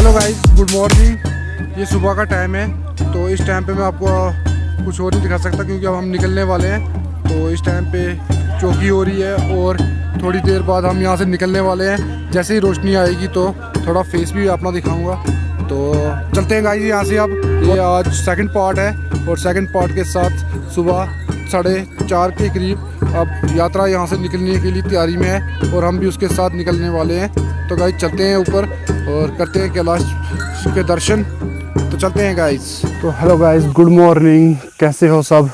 Hello guys, good morning. ये सुबह का टाइम है, तो इस टाइम पे मैं आपको कुछ और नहीं दिखा सकता क्योंकि अब हम निकलने वाले हैं। तो इस टाइम पे चौकी हो रही है और थोड़ी देर बाद हम यहाँ से निकलने वाले हैं। जैसे ही रोशनी आएगी तो थोड़ा फेस भी अपना दिखाऊंगा। तो चलते हैं गाइस यहाँ से। अब ये आज सेकंड पार्ट है और सेकंड पार्ट के साथ सुबह 4:30 के करीब अब यात्रा यहाँ से निकलने के लिए तैयारी में है और हम भी उसके साथ निकलने वाले हैं। तो गाइस चलते हैं ऊपर और करते हैं कैलाश के दर्शन। तो चलते हैं गाइस। तो हेलो गाइस, गुड मॉर्निंग। कैसे हो सब?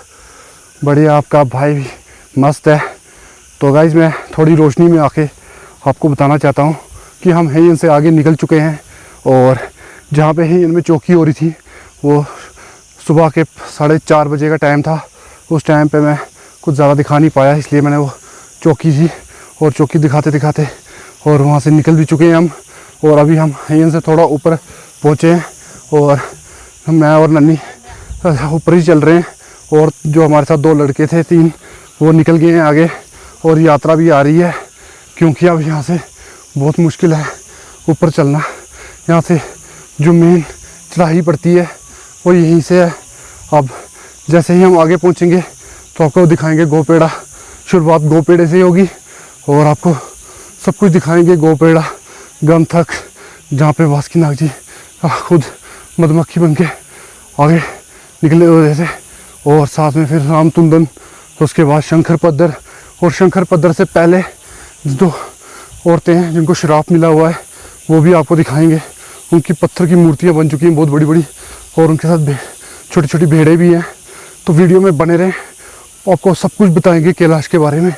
बढ़िया, आपका भाई भी मस्त है। तो गाइस मैं थोड़ी रोशनी में आके आपको बताना चाहता हूँ कि हम हेयन से आगे निकल चुके हैं और जहाँ पे हेयन में चौकी हो रही थी वो सुबह के 4:30 बजे का टाइम था। उस टाइम पे मैं कुछ ज़्यादा दिखा नहीं पाया, इसलिए मैंने वो चौकी थी और चौकी दिखाते दिखाते और वहाँ से निकल भी चुके हैं हम। और अभी हम हेयन से थोड़ा ऊपर पहुँचे हैं और मैं और नन्नी ऊपर ही चल रहे हैं। और जो हमारे साथ 2 लड़के थे 3 वो निकल गए हैं आगे और यात्रा भी आ रही है क्योंकि अब यहाँ से बहुत मुश्किल है ऊपर चलना। यहाँ से जो मेन चढ़ाई पड़ती है वो यहीं से है। अब जैसे ही हम आगे पहुँचेंगे तो आपको दिखाएंगे गोपेड़ा। शुरुआत गोपेड़े से होगी और आपको सब कुछ दिखाएंगे गोपेड़ा गम तक, जहाँ पे वासुकीनाग जी खुद मधुमक्खी बन के आगे निकले हुए थे। और साथ में फिर रामतुंदन, तो उसके बाद शंकर पद्दर, और शंकर पद्दर से पहले जो औरतें हैं जिनको श्राप मिला हुआ है वो भी आपको दिखाएंगे। उनकी पत्थर की मूर्तियाँ बन चुकी हैं बहुत बड़ी बड़ी और उनके साथ छोटी छोटी भेड़ें भी हैं। तो वीडियो में बने रहें, आपको सब कुछ बताएंगे कैलाश के बारे में।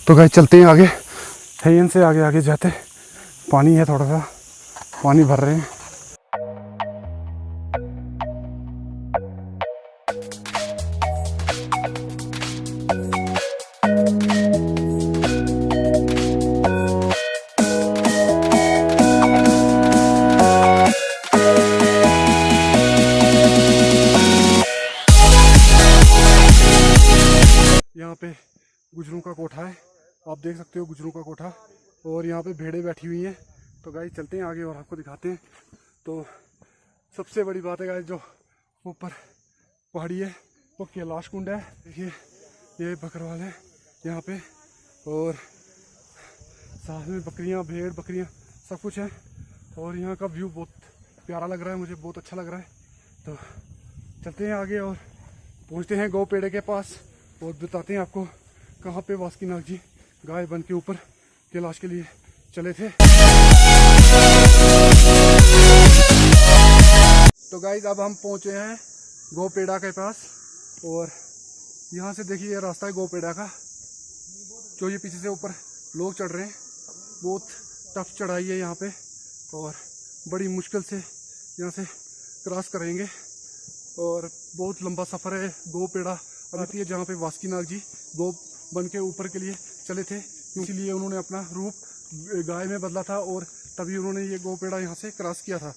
तो गाइस चलते हैं आगे। हेयन से आगे आगे जाते पानी है, थोड़ा सा पानी भर रहे हैं। यहाँ पे गुजरों का कोठा है, आप देख सकते हो गुजरों का कोठा, और यहाँ पे भेड़ें बैठी हुई हैं। तो गाइस चलते हैं आगे और आपको दिखाते हैं। तो सबसे बड़ी बात है गाइस, जो ऊपर पहाड़ी है वो कैलाश कुंड है। देखिए ये बकरवाल है यहाँ पे और साथ में बकरियाँ, भेड़ बकरियाँ सब कुछ है। और यहाँ का व्यू बहुत प्यारा लग रहा है, मुझे बहुत अच्छा लग रहा है। तो चलते हैं आगे और पहुँचते हैं गोपेड़े के पास और बताते हैं आपको कहाँ पे वासुकीनाग जी गाय बन के ऊपर कैलाश के लिए चले थे। तो गाइस अब हम पहुँचे हैं गोपेड़ा के पास और यहाँ से देखिए ये रास्ता है गोपेड़ा का, जो ये पीछे से ऊपर लोग चढ़ रहे हैं। बहुत टफ चढ़ाई है यहाँ पे और बड़ी मुश्किल से यहाँ से क्रॉस करेंगे और बहुत लंबा सफ़र है। गोपेड़ा अभी जहाँ पे वासुकीनाग जी गो बन के ऊपर के लिए चले थे, इसीलिए उन्होंने अपना रूप गाय में बदला था और तभी उन्होंने ये गोपेड़ा यहाँ से क्रॉस किया था।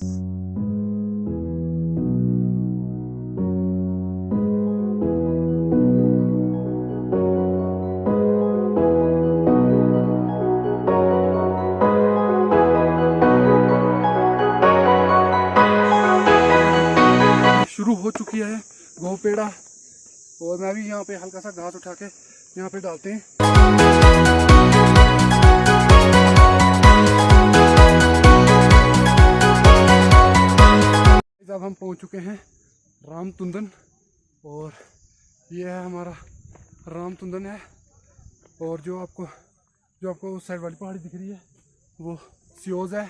शुरू हो चुकी है गोपेड़ा और मैं भी यहाँ पे हल्का सा घास उठा के यहाँ पे डालते हैं। अब हम पहुँच चुके हैं रामतुंदन और ये है हमारा रामतुंदन है। और जो आपको उस साइड वाली पहाड़ी दिख रही है वो सियोज है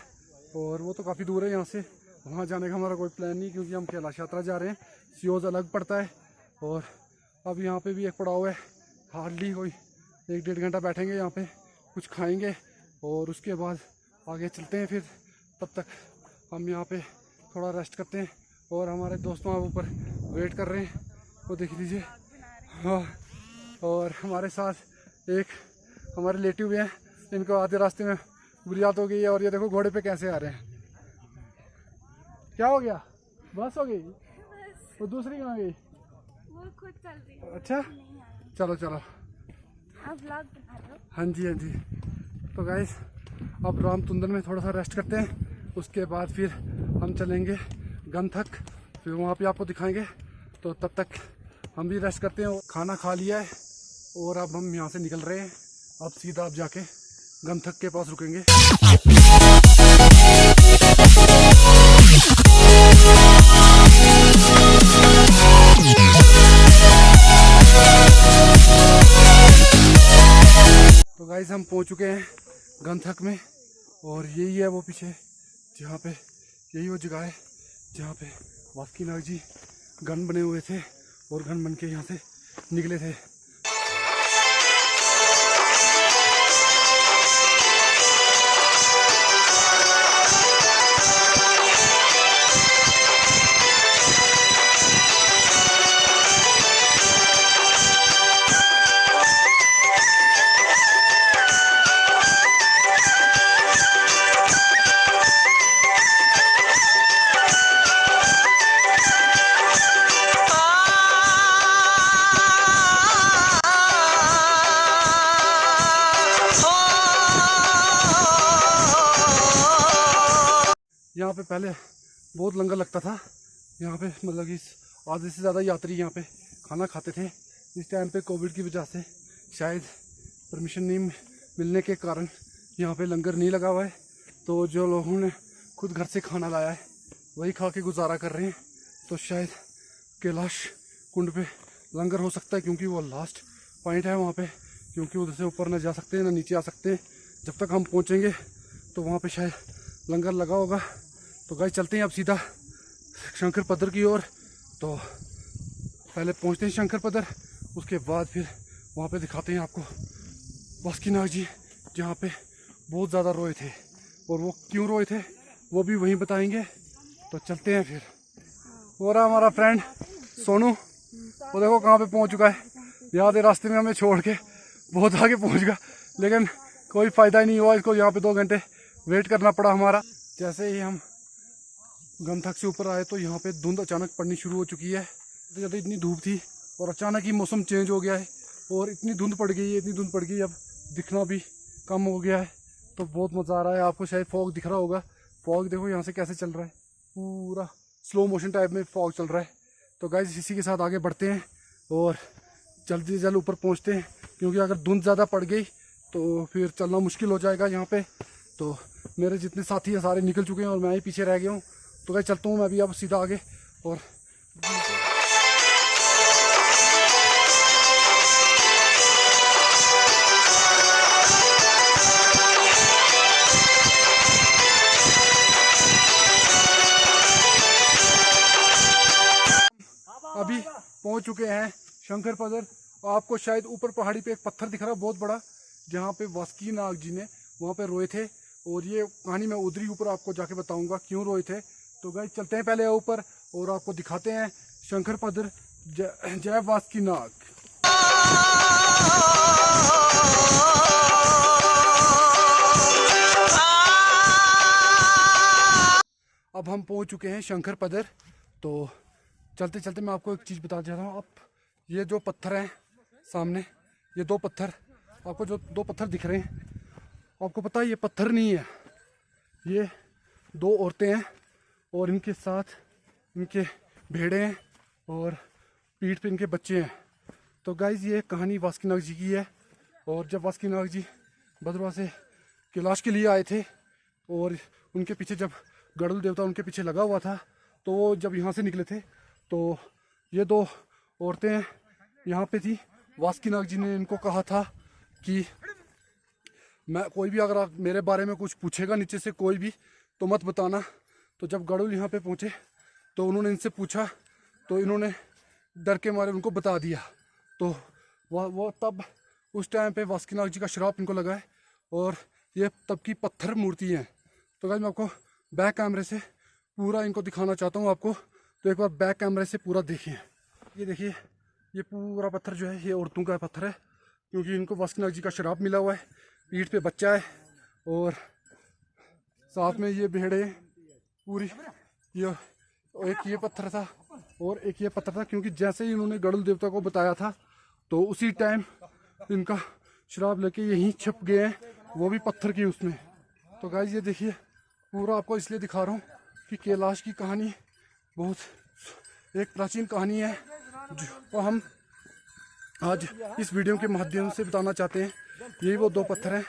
और वो तो काफ़ी दूर है यहाँ से। वहाँ जाने का हमारा कोई प्लान नहीं क्योंकि हम कैलाश यात्रा जा रहे हैं। सियोज अलग पड़ता है और अब यहाँ पे भी एक पड़ाव है, हार्डली कोई 1-1.5 घंटा बैठेंगे यहाँ पे, कुछ खाएंगे और उसके बाद आगे चलते हैं। फिर तब तक हम यहाँ पे थोड़ा रेस्ट करते हैं और हमारे दोस्तों आप ऊपर वेट कर रहे हैं, वो देख लीजिए। हाँ, और हमारे साथ एक हमारे रिलेटिव भी हैं, इनको आधे रास्ते में बुरी हालत हो गई है और ये देखो घोड़े पे कैसे आ रहे हैं। क्या हो गया? बस हो गई? वो दूसरी कहाँ गई? वो खुद चल रही है। अच्छा चलो चलो, आप व्लॉग बना रहे हो? हाँ जी हाँ जी। तो गाइस अब रामतुंदन में थोड़ा सा रेस्ट करते हैं, उसके बाद फिर हम हम चलेंगे गंथक, फिर वहाँ पे आपको दिखाएंगे। तो तब तक हम भी रेस्ट करते हैं। खाना खा लिया है और अब हम यहाँ से निकल रहे हैं। अब सीधा आप जाके गंथक के पास रुकेंगे। तो गाइस हम पहुँच चुके हैं गंथक में और यही है वो पीछे जहाँ पे, यही वो जगह है जहाँ पे वासुकीनाग जी गन बने हुए थे और गन बन के यहाँ से निकले थे। यहाँ पे पहले बहुत लंगर लगता था। यहाँ पे मतलब कि आधे से ज़्यादा यात्री यहाँ पे खाना खाते थे। इस टाइम पे कोविड की वजह से शायद परमिशन नहीं मिलने के कारण यहाँ पे लंगर नहीं लगा हुआ है। तो जो लोगों ने खुद घर से खाना लाया है वही खा के गुजारा कर रहे हैं। तो शायद कैलाश कुंड पे लंगर हो सकता है, क्योंकि वो लास्ट पॉइंट है वहाँ पे, क्योंकि उधर से ऊपर न जा सकते हैं ना नीचे आ सकते हैं। जब तक हम पहुँचेंगे तो वहाँ पे शायद लंगर लगा होगा। तो गाइस चलते हैं अब सीधा शंकर पदर की ओर। तो पहले पहुंचते हैं शंकर पदर, उसके बाद फिर वहाँ पे दिखाते हैं आपको वासुकीनाग जी जहाँ पे बहुत ज़्यादा रोए थे, और वो क्यों रोए थे वो भी वहीं बताएंगे। तो चलते हैं फिर। हो रहा हमारा फ्रेंड सोनू, वो देखो कहाँ पे पहुँच चुका है। याद है रास्ते में हमें छोड़ के बहुत आगे पहुँच गया, लेकिन कोई फ़ायदा ही नहीं हुआ। इसको यहाँ पे 2 घंटे वेट करना पड़ा हमारा। जैसे ही हम गंथक से ऊपर आए तो यहाँ पे धुंध अचानक पड़नी शुरू हो चुकी है। ज़्यादा इतनी धूप थी और अचानक ही मौसम चेंज हो गया है और इतनी धुंध पड़ गई है, इतनी धुंध पड़ गई, अब दिखना भी कम हो गया है। तो बहुत मज़ा आ रहा है। आपको शायद फॉग दिख रहा होगा। फॉग देखो यहाँ से कैसे चल रहा है, पूरा स्लो मोशन टाइप में फॉग चल रहा है। तो गाइस इसी के साथ आगे बढ़ते हैं और जल्दी से जल्द ऊपर पहुँचते हैं, क्योंकि अगर धुंध ज़्यादा पड़ गई तो फिर चलना मुश्किल हो जाएगा यहाँ पे। तो मेरे जितने साथी हैं सारे निकल चुके हैं और मैं ही पीछे रह गया हूँ। तो गाइस चलता हूँ मैं भी अब सीधा आगे। और अभी पहुँच चुके हैं शंकर पदर। आपको शायद ऊपर पहाड़ी पे एक पत्थर दिख रहा है बहुत बड़ा, जहाँ पे वासुकीनाग जी ने वहाँ पे रोए थे। और ये कहानी मैं उधर ही ऊपर आपको जाके बताऊंगा क्यों रोए थे। तो गाइस चलते हैं पहले ऊपर और आपको दिखाते हैं शंकर पदर। जय वासुकीनाग। अब हम पहुंच चुके हैं शंकर पदर। तो चलते चलते मैं आपको एक चीज़ बता देता हूँ। आप ये जो पत्थर हैं सामने, ये 2 पत्थर, आपको जो 2 पत्थर दिख रहे हैं, आपको पता है ये पत्थर नहीं है, ये 2 औरतें हैं और इनके साथ इनके भेड़े हैं और पीठ पे इनके बच्चे हैं। तो गाइस ये कहानी वासुकीनाग जी की है। और जब वासुकीनाग जी भद्रवाह से कैलाश के लिए आए थे और उनके पीछे जब गरुड़ देवता उनके पीछे लगा हुआ था, तो वो जब यहाँ से निकले थे तो ये 2 औरतें यहाँ पे थी। वासुकीनाग जी ने इनको कहा था कि मैं कोई भी अगर आप मेरे बारे में कुछ पूछेगा नीचे से कोई भी तो मत बताना। तो जब गरुड़ यहाँ पे पहुँचे तो उन्होंने इनसे पूछा, तो इन्होंने डर के मारे उनको बता दिया। तो वो तब उस टाइम पे वासुकीनाग जी का श्राप इनको लगा है और ये तब की पत्थर मूर्ति है। तो गाइस मैं आपको बैक कैमरे से पूरा इनको दिखाना चाहता हूँ आपको। तो एक बार बैक कैमरे से पूरा देखिए। ये देखिए, ये पूरा पत्थर जो है ये औरतों का पत्थर है, क्योंकि इनको वासुकीनाग जी का श्राप मिला हुआ है। पीठ पे बच्चा है और साथ में ये भेड़े पूरी। ये एक ये पत्थर था और एक ये पत्थर था, क्योंकि जैसे ही इन्होंने गरुड़ देवता को बताया था तो उसी टाइम इनका श्राप लेके यहीं छप गए हैं, वो भी पत्थर की उसमें। तो गाइस ये देखिए, पूरा आपको इसलिए दिखा रहा हूँ कि कैलाश की कहानी बहुत एक प्राचीन कहानी है जो हम आज इस वीडियो के माध्यम से बताना चाहते हैं। यही वो दो पत्थर हैं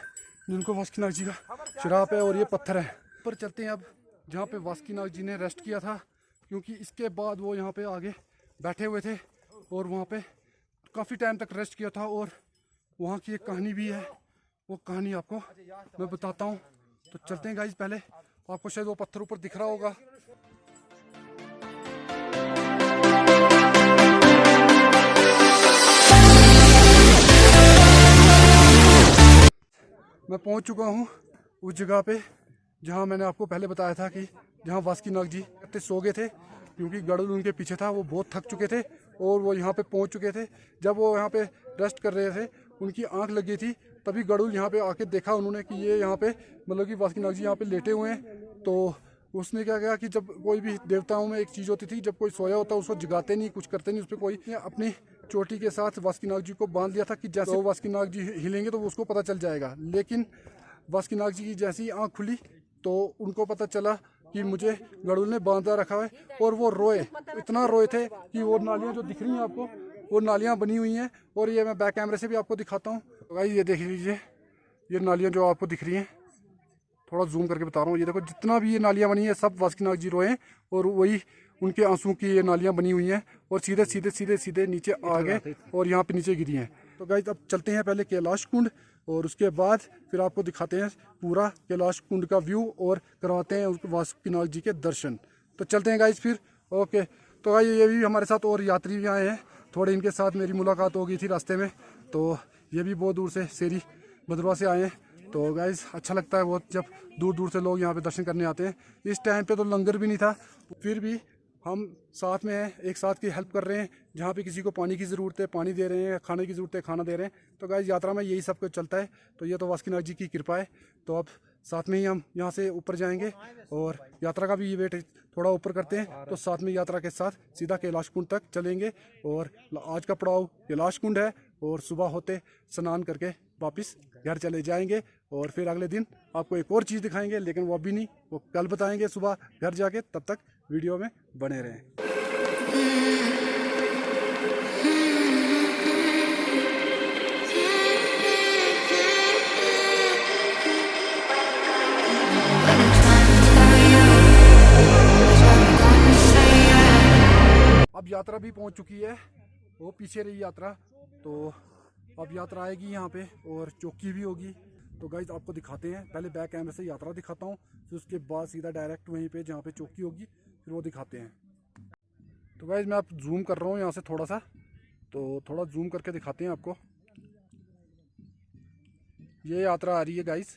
जिनको वासुकीनाग जी का श्राप है और ये पत्थर है। पर चलते हैं अब जहाँ पे वासुकीनाग जी ने रेस्ट किया था, क्योंकि इसके बाद वो यहाँ पे आगे बैठे हुए थे और वहाँ पे काफ़ी टाइम तक रेस्ट किया था और वहाँ की एक कहानी भी है। वो कहानी आपको मैं बताता हूँ। तो चलते हैं गाइस, पहले आपको शायद वो पत्थर ऊपर दिख रहा होगा। मैं पहुँच चुका हूँ उस जगह पे जहाँ मैंने आपको पहले बताया था कि जहाँ वासुकीनाग जी सो गए थे, क्योंकि गरुड़ उनके पीछे था। वो बहुत थक चुके थे और वो यहाँ पे पहुँच चुके थे। जब वो यहाँ पे रेस्ट कर रहे थे, उनकी आंख लगी थी, तभी गरुड़ यहाँ पे आके देखा उन्होंने कि ये यहाँ पे मतलब कि वासुकीनाग जी यहाँ पे लेटे हुए हैं। तो उसने क्या किया कि जब कोई भी देवताओं में एक चीज़ होती थी, जब कोई सोया होता उसको जगाते नहीं, कुछ करते नहीं, उस पर कोई अपनी चोटी के साथ वासुकीनाग जी को बांध लिया था कि जैसे वो वासुकीनाग जी हिलेंगे तो उसको पता चल जाएगा। लेकिन वासुकीनाग जी की जैसी आँख खुली तो उनको पता चला कि मुझे गरुड़ ने बांधा रखा है, और वो रोए, इतना रोए थे कि वो नालियाँ जो दिख रही हैं आपको, वो नालियाँ बनी हुई हैं। और ये मैं बैक कैमरे से भी आपको दिखाता हूँ। तो भाई ये देख लीजिए, ये नालियाँ जो आपको दिख रही हैं, थोड़ा जूम करके बता रहा हूँ। ये देखो, जितना भी ये नालियाँ बनी है सब वासुकीनाग जी रोए, और वही उनके आंसू की ये नालियाँ बनी हुई हैं और सीधे सीधे सीधे सीधे नीचे आ गए और यहाँ पे नीचे गिरी हैं। तो गाइस अब चलते हैं पहले कैलाश कुंड, और उसके बाद फिर आपको दिखाते हैं पूरा कैलाश कुंड का व्यू और करवाते हैं उसको वासुकीनाग जी के दर्शन। तो चलते हैं गाइस फिर। ओके, तो गाइस ये भी हमारे साथ और यात्री भी आए हैं, थोड़े इनके साथ मेरी मुलाकात हो गई थी रास्ते में। तो ये भी बहुत दूर से सेरी भद्रवा से आए हैं। तो गाइस अच्छा लगता है बहुत जब दूर दूर से लोग यहाँ पे दर्शन करने आते हैं। इस टाइम पे तो लंगर भी नहीं था, फिर भी हम साथ में हैं, एक साथ की हेल्प कर रहे हैं। जहाँ पे किसी को पानी की ज़रूरत है पानी दे रहे हैं, खाने की ज़रूरत है खाना दे रहे हैं। तो गाइस यात्रा में यही सब कुछ चलता है। तो ये तो वासुकीनाग जी की कृपा है। तो अब साथ में ही हम यहाँ से ऊपर जाएंगे और यात्रा का भी ये वेट थोड़ा ऊपर करते हैं। तो साथ में यात्रा के साथ सीधा कैलाश कुंड तक चलेंगे, और आज का पड़ाव कैलाश कुंड है, और सुबह होते स्नान करके वापस घर चले जाएंगे। और फिर अगले दिन आपको एक और चीज़ दिखाएंगे, लेकिन वो अभी नहीं, वो कल बताएंगे सुबह घर जाके। तब तक वीडियो में बने रहें। अब यात्रा भी पहुंच चुकी है, वो पीछे रही यात्रा। तो अब यात्रा आएगी यहाँ पे और चौकी भी होगी। तो गाइज आपको दिखाते हैं, पहले बैक कैमरे से यात्रा दिखाता हूँ, फिर उसके बाद सीधा डायरेक्ट वहीं पे जहाँ पे चौकी होगी फिर वो दिखाते हैं। तो गाइज मैं आप जूम कर रहा हूँ यहाँ से थोड़ा सा, तो थोड़ा जूम करके दिखाते हैं आपको। ये यात्रा आ रही है गाइज।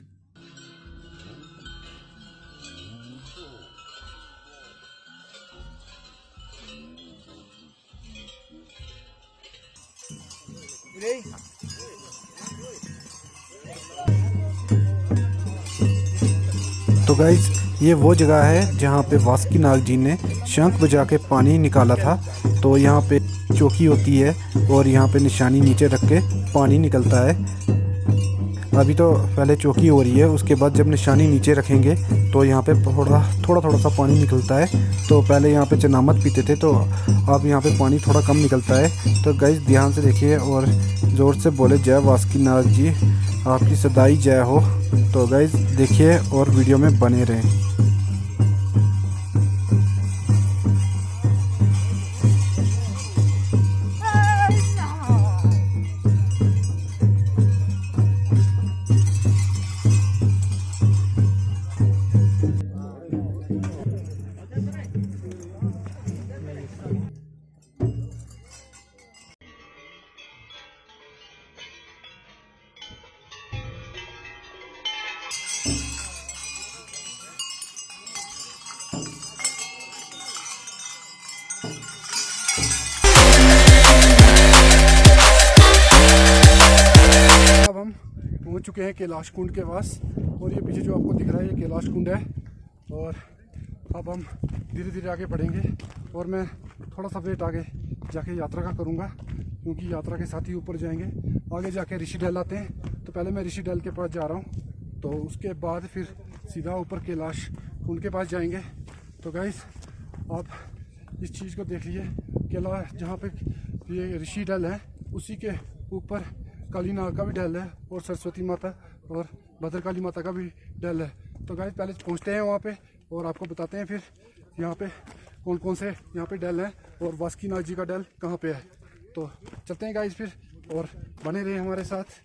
तो गाइज ये वो जगह है जहाँ पे वासुकीनाग जी ने शंख बजा के पानी निकाला था। तो यहाँ पे चौकी होती है और यहाँ पे निशानी नीचे रख के पानी निकलता है। अभी तो पहले चौकी हो रही है, उसके बाद जब निशानी नीचे रखेंगे तो यहाँ पे थोड़ा सा पानी निकलता है। तो पहले यहाँ पे चनामत पीते थे, तो अब यहाँ पे पानी थोड़ा कम निकलता है। तो गाइस ध्यान से देखिए और ज़ोर से बोले, जय वासुकीनाग जी, आपकी सदाई जय हो। तो गाइस देखिए और वीडियो में बने रहें। पहुंच चुके हैं कैलाश कुंड के पास, और ये पीछे जो आपको दिख रहा है ये कैलाश कुंड है। और अब हम धीरे धीरे आगे बढ़ेंगे, और मैं थोड़ा सा वेट आगे जाके यात्रा का करूँगा, क्योंकि यात्रा के साथ ही ऊपर जाएंगे। आगे जाके ऋषि डैल आते हैं, तो पहले मैं ऋषि डैल के पास जा रहा हूँ, तो उसके बाद फिर सीधा ऊपर कैलाश कुंड के पास जाएंगे। तो गाइस आप इस चीज़ को देख लीजिए किला जहाँ पे ये ऋषि डल है उसी के ऊपर काली नाग का भी डल है और सरस्वती माता और भद्रकाली माता का भी डल है। तो गाइस पहले पहुँचते हैं वहाँ पे और आपको बताते हैं फिर यहाँ पे कौन कौन से यहाँ पे डल है और वासुकीनाथ जी का डल कहाँ पे है। तो चलते हैं गाइस फिर और बने रहे हमारे साथ।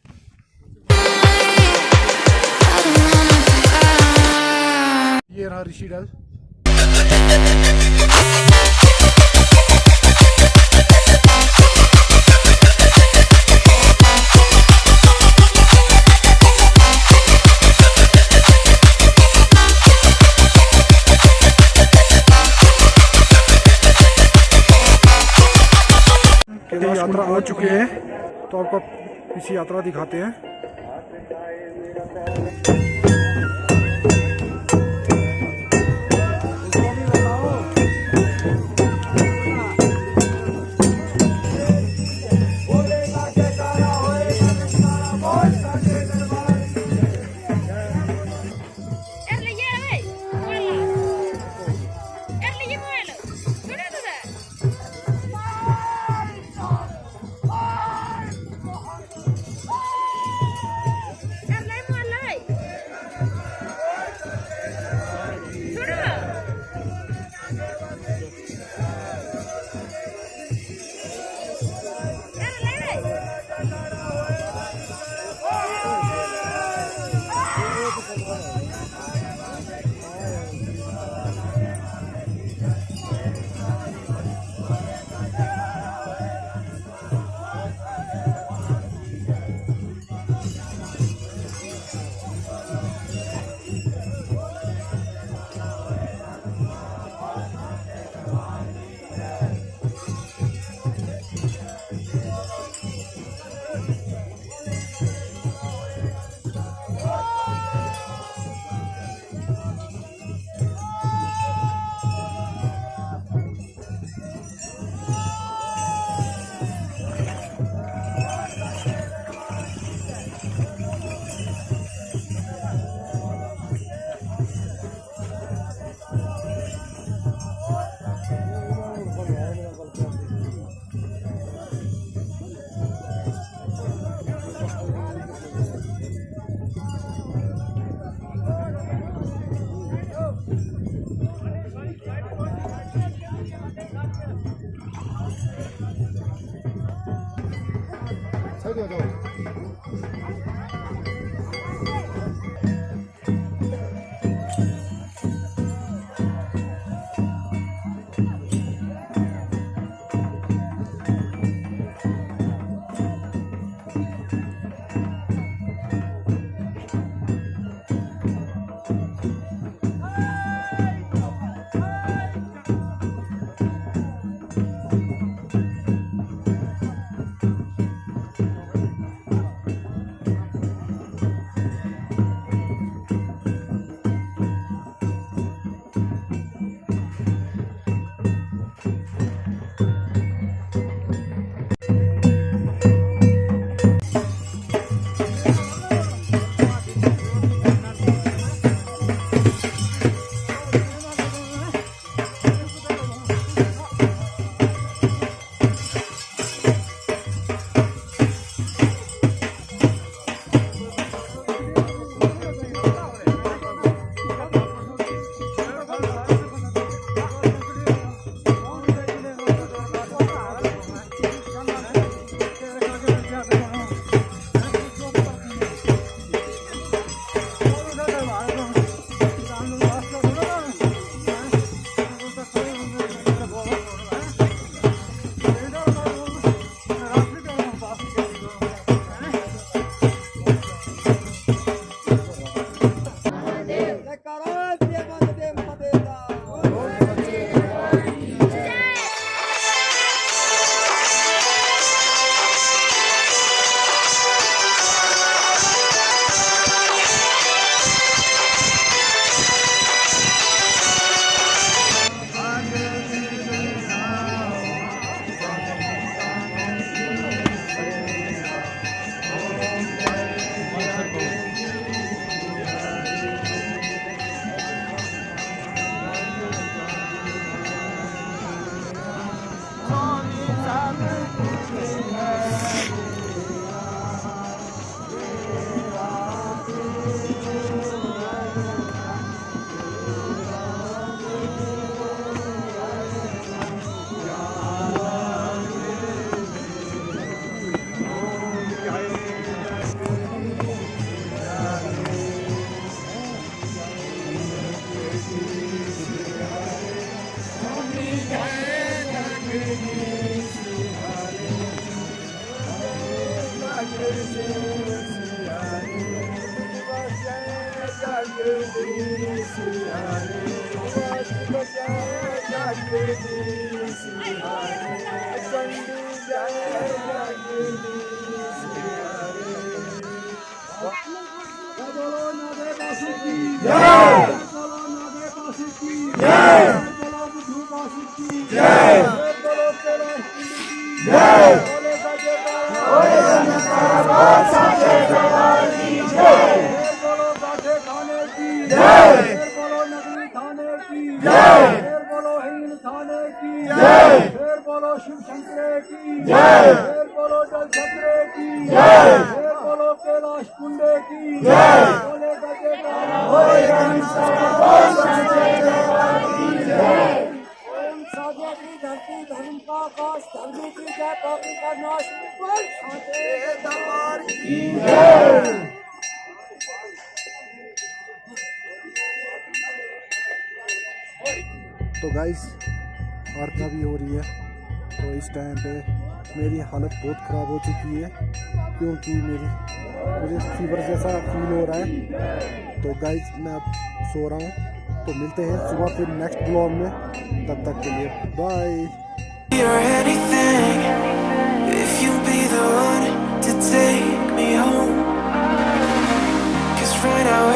ये रहा ऋषि डल। यात्रा आ चुके हैं तो आपको इसी यात्रा दिखाते हैं। शिव शंकर की जय, बोलो जल छत्रे की जय, बोलो कैलाश कुंडे की जय, बोले गजे ओम साध्या की धरती धर्म का आकाश धर्म की जय पापी का नाश बोल शांति दरबार की जय। तो गाइस आरती भी हो रही है। तो इस टाइम पे मेरी हालत बहुत ख़राब हो चुकी है क्योंकि मुझे फीवर जैसा फील हो रहा है। तो गाइस मैं अब सो रहा हूँ। तो मिलते हैं सुबह फिर नेक्स्ट ब्लॉग में, तब तक के लिए बाय।